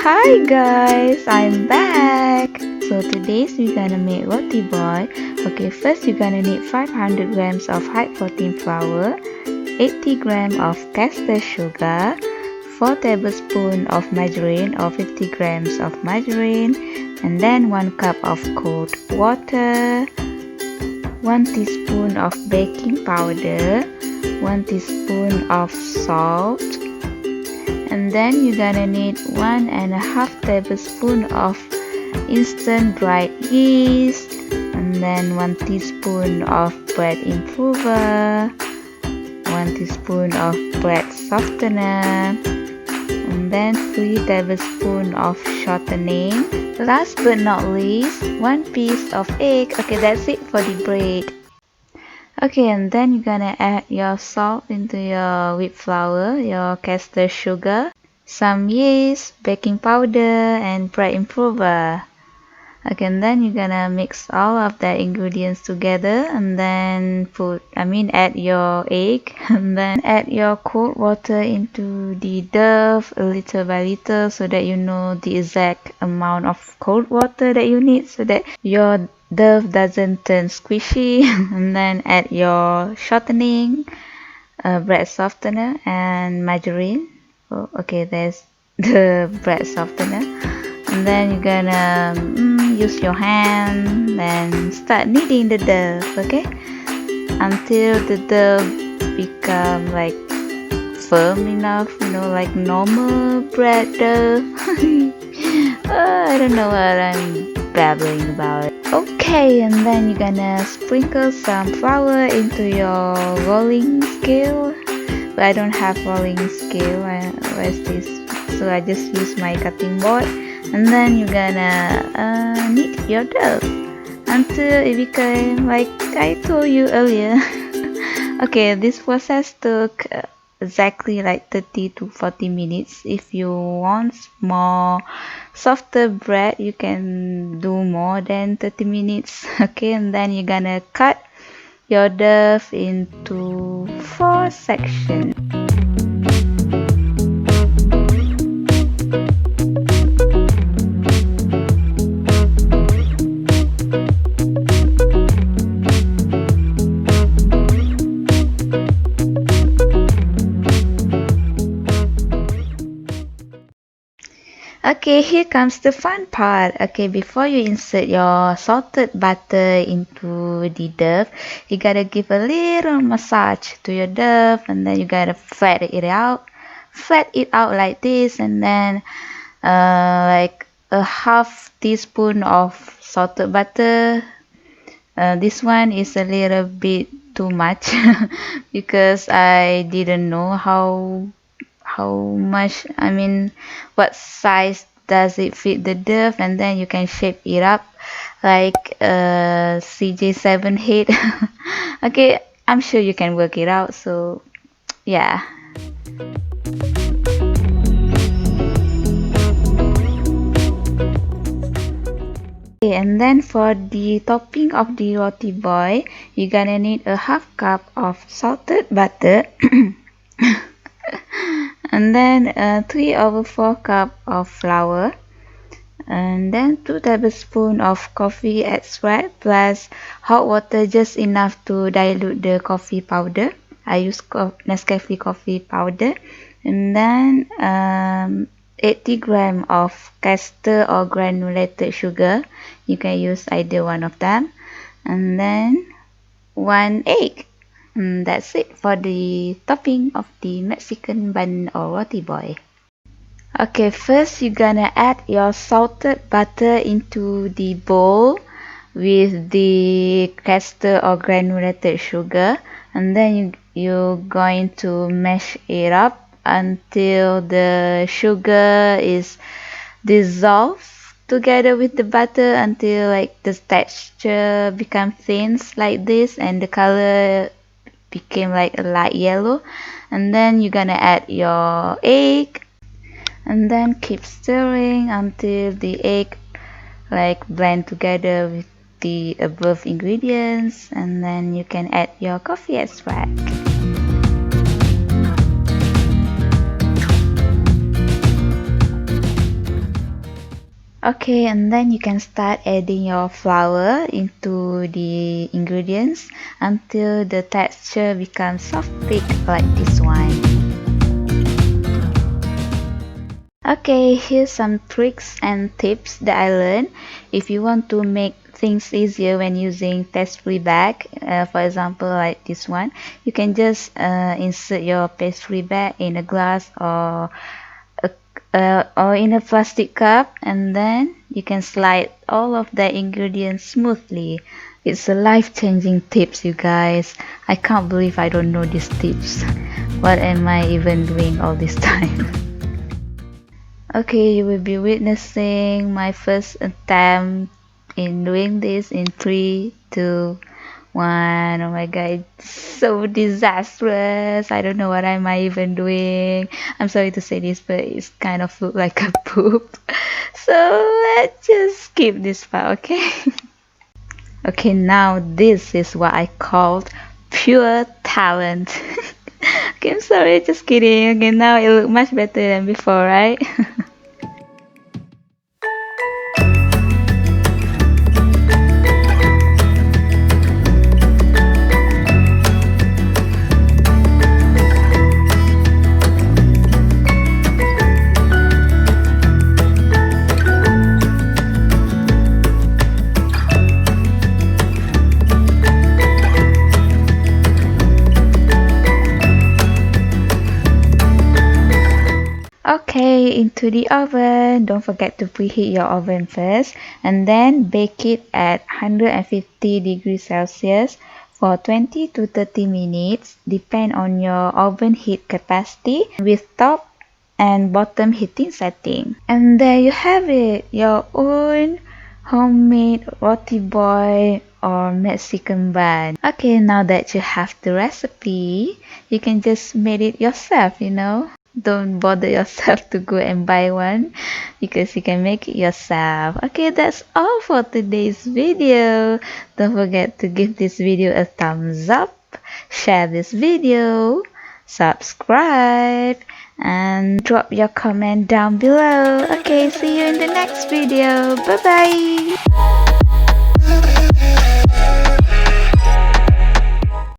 Hi guys, I'm back. So today's we're gonna make roti boy. Okay, first you're gonna need 500 grams of high protein flour, 80 grams of castor sugar, 4 tablespoons of margarine or 50 grams of margarine, and then 1 cup of cold water, 1 teaspoon of baking powder, 1 teaspoon of salt, and then you're gonna need 1.5 tablespoon of instant dried yeast, and then 1 teaspoon of bread improver, 1 teaspoon of bread softener, and then 3 tablespoons of shortening. Last but not least, 1 piece of egg. Okay, that's it for the bread. Okay, and then you're gonna add your salt into your wheat flour, your castor sugar, some yeast, baking powder, and bread improver. Okay, and then you're gonna mix all of the ingredients together, and then add your egg, and then add your cold water into the dough little by little, so that you know the exact amount of cold water that you need, so that your dough doesn't turn squishy. And then add your shortening, bread softener, and margarine. Oh, okay, there's the bread softener. And then you're gonna use your hand, then start kneading the dough, okay, until the dough become like firm enough, like normal bread dough. I don't know what I'm babbling about. Okay, and then you're gonna sprinkle some flour into your rolling scale, but I don't have rolling scale. Where's this? So I just use my cutting board. And then you're gonna knead your dough until it became like I told you earlier. Okay, this process took exactly like 30 to 40 minutes. If you want more softer bread, you can do more than 30 minutes. Okay, and then you're gonna cut your dough into 4 sections. Okay, here comes the fun part. Okay, before you insert your salted butter into the dough, you gotta give a little massage to your dough, and then you gotta flat it out like this, and then like a half teaspoon of salted butter. This one is a little bit too much because I didn't know how much, what size does it fit the dough, and then you can shape it up like a CJ7 head. Okay, I'm sure you can work it out, so yeah. Okay, and then for the topping of the roti boy, you're gonna need a half cup of salted butter. And then 3/4 cup of flour, and then 2 tablespoons of coffee extract plus hot water just enough to dilute the coffee powder. I use Nescafe coffee powder, and then 80 grams of castor or granulated sugar. You can use either one of them, and then 1 egg. And that's it for the topping of the Mexican bun or roti boy. Okay, first you're gonna add your salted butter into the bowl with the castor or granulated sugar, and then you're going to mash it up until the sugar is dissolved together with the butter, until like the texture becomes thin like this and the color became like a light yellow. And then you're gonna add your egg, and then keep stirring until the egg like blend together with the above ingredients, and then you can add your coffee extract. Okay, and then you can start adding your flour into the ingredients until the texture becomes soft thick like this one. Okay, here's some tricks and tips that I learned. If you want to make things easier when using pastry bag, for example like this one, you can just insert your pastry bag in a glass or in a plastic cup, and then you can slide all of the ingredients smoothly. It's a life-changing tips, you guys. I can't believe I don't know these tips. What am I even doing all this time? Okay, you will be witnessing my first attempt in doing this in 3, 2, 1. Oh my god, it's so disastrous. I don't know what am I even doing. I'm sorry to say this, but it's kind of look like a poop. So let's just skip this part, okay? Okay, now this is what I called pure talent. Okay, I'm sorry, just kidding. Okay, now it look much better than before, right? Okay, into the oven. Don't forget to preheat your oven first and then bake it at 150 degrees Celsius for 20 to 30 minutes, depend on your oven heat capacity with top and bottom heating setting. And there you have it, your own homemade roti boy or Mexican bun. Okay, now that you have the recipe, you can just make it yourself, Don't bother yourself to go and buy one because you can make it yourself. Okay, that's all for today's video. Don't forget to give this video a thumbs up, share this video, subscribe, and drop your comment down below. Okay, see you in the next video. Bye bye.